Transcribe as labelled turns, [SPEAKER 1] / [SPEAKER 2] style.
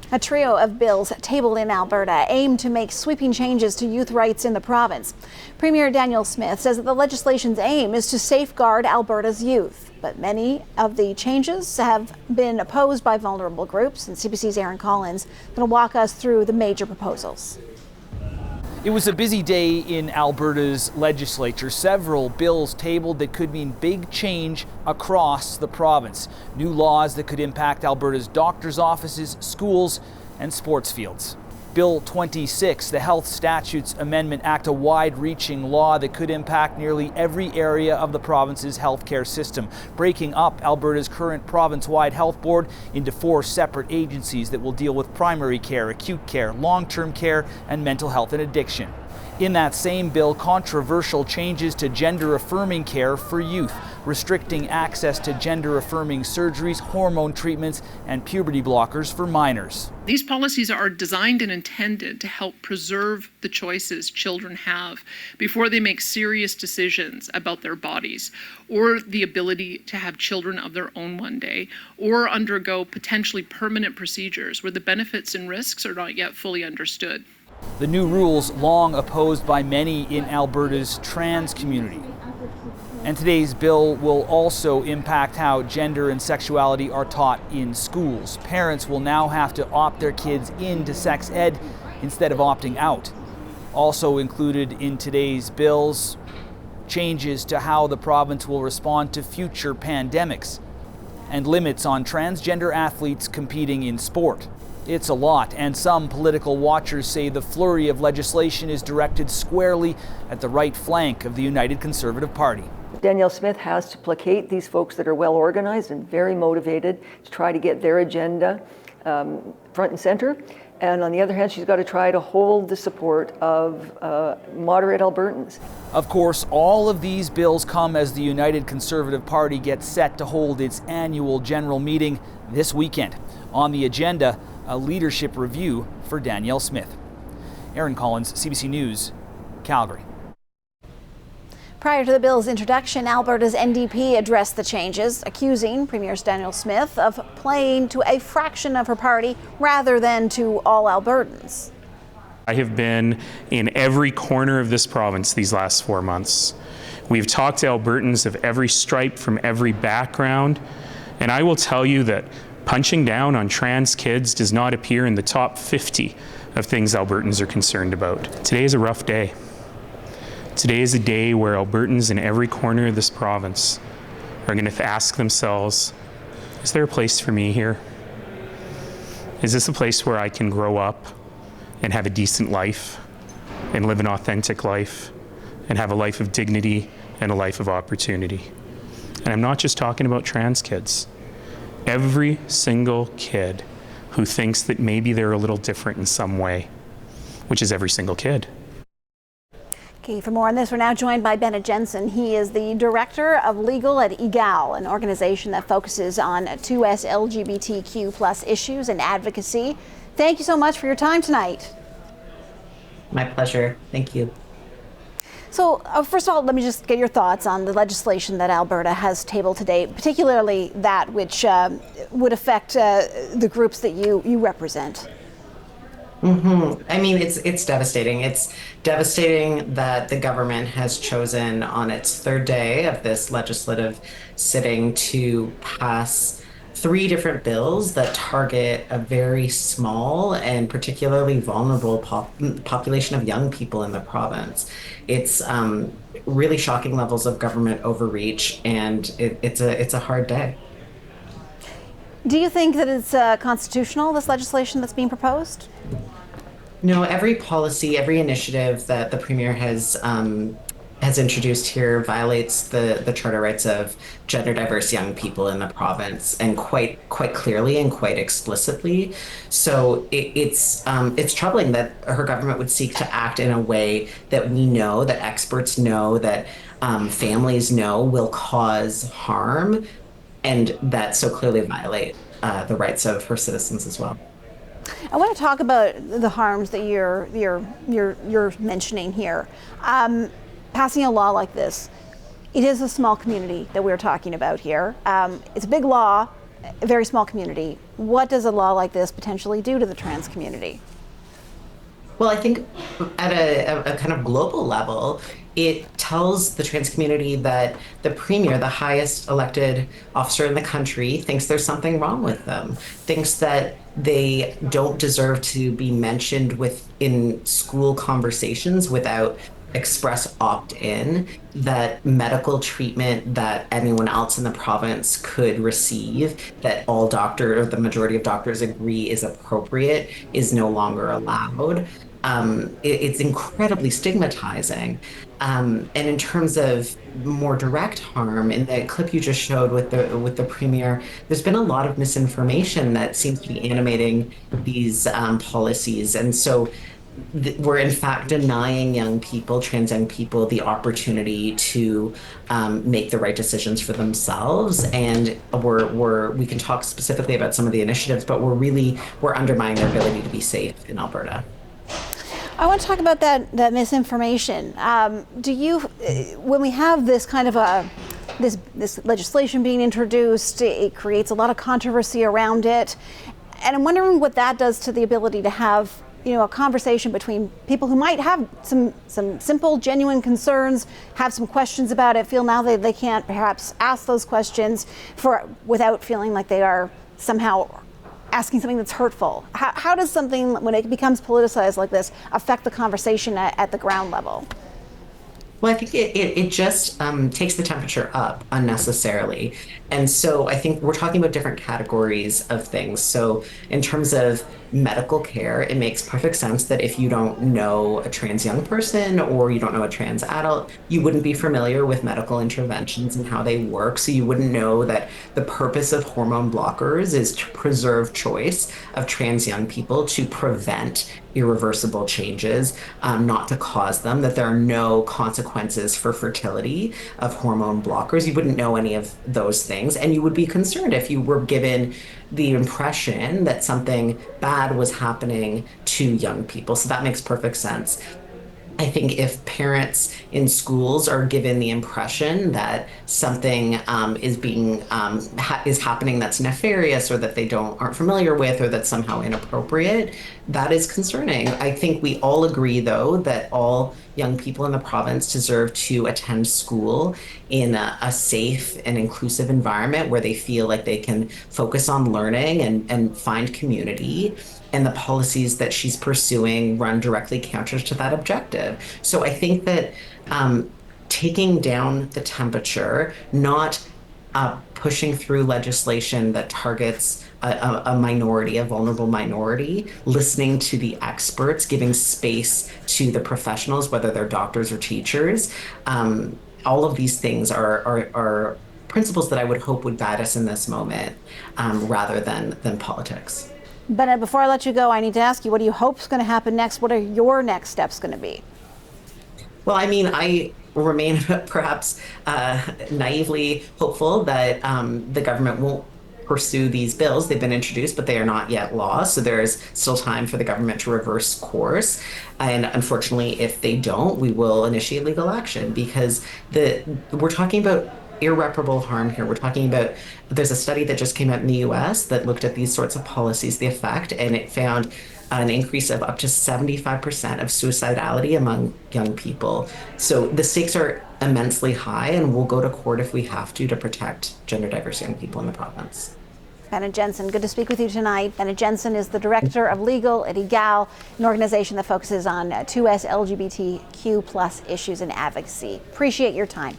[SPEAKER 1] A trio of bills tabled in Alberta aim to make sweeping changes to youth rights in the province. Premier Daniel Smith says that the legislation's aim is to safeguard Alberta's youth. But many of the changes have been opposed by vulnerable groups, and CBC's Aaron Collins is going to walk us through the major proposals.
[SPEAKER 2] It was a busy day in Alberta's legislature. Several bills tabled that could mean big change across the province. New laws that could impact Alberta's doctors' offices, schools, and sports fields. Bill 26, the Health Statutes Amendment Act, a wide-reaching law that could impact nearly every area of the province's healthcare system, breaking up Alberta's current province-wide health board into 4 separate agencies that will deal with primary care, acute care, long-term care, and mental health and addiction. In that same bill, controversial changes to gender-affirming care for youth, restricting access to gender-affirming surgeries, hormone treatments, and puberty blockers for minors.
[SPEAKER 3] These policies are designed and intended to help preserve the choices children have before they make serious decisions about their bodies, or the ability to have children of their own one day, or undergo potentially permanent procedures where the benefits and risks are not yet fully understood.
[SPEAKER 2] The new rules, long opposed by many in Alberta's trans community. And today's bill will also impact how gender and sexuality are taught in schools. Parents will now have to opt their kids into sex ed instead of opting out. Also included in today's bills, changes to how the province will respond to future pandemics and limits on transgender athletes competing in sport. It's a lot, and some political watchers say the flurry of legislation is directed squarely at the right flank of the United Conservative Party.
[SPEAKER 4] Danielle Smith has to placate these folks that are well organized and very motivated to try to get their agenda front and center. And on the other hand, she's got to try to hold the support of moderate Albertans.
[SPEAKER 2] Of course, all of these bills come as the United Conservative Party gets set to hold its annual general meeting this weekend. On the agenda, a leadership review for Danielle Smith. Aaron Collins, CBC News, Calgary.
[SPEAKER 1] Prior to the bill's introduction, Alberta's NDP addressed the changes, accusing Premier Danielle Smith of playing to a fraction of her party rather than to all Albertans.
[SPEAKER 5] I have been in every corner of this province these last 4 months. We've talked to Albertans of every stripe from every background, and I will tell you that punching down on trans kids does not appear in the top 50 of things Albertans are concerned about. Today is a rough day. Today is a day where Albertans in every corner of this province are going to ask themselves, is there a place for me here? Is this a place where I can grow up and have a decent life and live an authentic life and have a life of dignity and a life of opportunity? And I'm not just talking about trans kids. Every single kid who thinks that maybe they're a little different in some way, which is every single kid.
[SPEAKER 1] Okay, for more on this, we're now joined by Bennett Jensen. He is the Director of Legal at Egale, an organization that focuses on 2S LGBTQ+ issues and advocacy. Thank you so much for your time tonight.
[SPEAKER 6] My pleasure. Thank you.
[SPEAKER 1] So first of all, let me just get your thoughts on the legislation that Alberta has tabled today, particularly that which would affect the groups that you represent.
[SPEAKER 6] I mean, it's devastating. It's devastating that the government has chosen on its third day of this legislative sitting to pass 3 different bills that target a very small and particularly vulnerable population of young people in the province. It's really shocking levels of government overreach, and it's a hard day.
[SPEAKER 1] Do you think that it's constitutional, this legislation that's being proposed?
[SPEAKER 6] No, every policy, every initiative that the Premier has introduced here violates the charter rights of gender diverse young people in the province, and quite clearly and quite explicitly. So it's troubling that her government would seek to act in a way that we know, that experts know, that families know will cause harm, and that so clearly violate the rights of her citizens as well.
[SPEAKER 1] I want to talk about the harms that you're mentioning here. Passing a law like this, it is a small community that we're talking about here. It's a big law, a very small community. What does a law like this potentially do to the trans community?
[SPEAKER 6] Well, I think at a kind of global level, it tells the trans community that the premier, the highest elected officer in the country, thinks there's something wrong with them, thinks that they don't deserve to be mentioned in school conversations without express opt-in, that medical treatment that anyone else in the province could receive, that all doctors, or the majority of doctors agree is appropriate, is no longer allowed. It's incredibly stigmatizing. And in terms of more direct harm, in the clip you just showed with the premier, there's been a lot of misinformation that seems to be animating these policies. And so we're in fact denying young people, trans young people, the opportunity to make the right decisions for themselves. And we can talk specifically about some of the initiatives, but we're undermining their ability to be safe in Alberta.
[SPEAKER 1] I want to talk about that misinformation. When we have this kind of this legislation being introduced, it creates a lot of controversy around it, and I'm wondering what that does to the ability to have a conversation between people who might have some simple, genuine concerns, have some questions about it, feel now they can't perhaps ask those questions without feeling like they are somehow asking something that's hurtful. How does something, when it becomes politicized like this, affect the conversation at the ground level?
[SPEAKER 6] Well, I think it just takes the temperature up unnecessarily. And so I think we're talking about different categories of things. So in terms of medical care, it makes perfect sense that if you don't know a trans young person or you don't know a trans adult, you wouldn't be familiar with medical interventions and how they work. So you wouldn't know that the purpose of hormone blockers is to preserve choice of trans young people, to prevent irreversible changes, not to cause them, that there are no consequences for fertility of hormone blockers. You wouldn't know any of those things, and you would be concerned if you were given the impression that something bad was happening to young people. So that makes perfect sense. I think if parents in schools are given the impression that something is happening that's nefarious, or that they aren't familiar with, or that's somehow inappropriate, that is concerning. I think we all agree, though, that all young people in the province deserve to attend school in a safe and inclusive environment where they feel like they can focus on learning and find community. And the policies that she's pursuing run directly counter to that objective. So I think that taking down the temperature, not pushing through legislation that targets a minority, a vulnerable minority, listening to the experts, giving space to the professionals, whether they're doctors or teachers, all of these things are principles that I would hope would guide us in this moment, rather than politics.
[SPEAKER 1] Bennett, before I let you go, I need to ask you, what do you hope is going to happen next? What are your next steps going to be?
[SPEAKER 6] Well, I mean, I remain perhaps naively hopeful that the government won't pursue these bills. They've been introduced, but they are not yet law. So there's still time for the government to reverse course. And unfortunately, if they don't, we will initiate legal action, because we're talking about irreparable harm here. We're talking about, there's a study that just came out in the US that looked at these sorts of policies, the effect, and it found an increase of up to 75% of suicidality among young people. So the stakes are immensely high, and we'll go to court if we have to protect gender diverse young people in the province.
[SPEAKER 1] Bennett Jensen, good to speak with you tonight. Bennett Jensen is the Director of Legal at Egale, an organization that focuses on 2S LGBTQ+ issues and advocacy. Appreciate your time.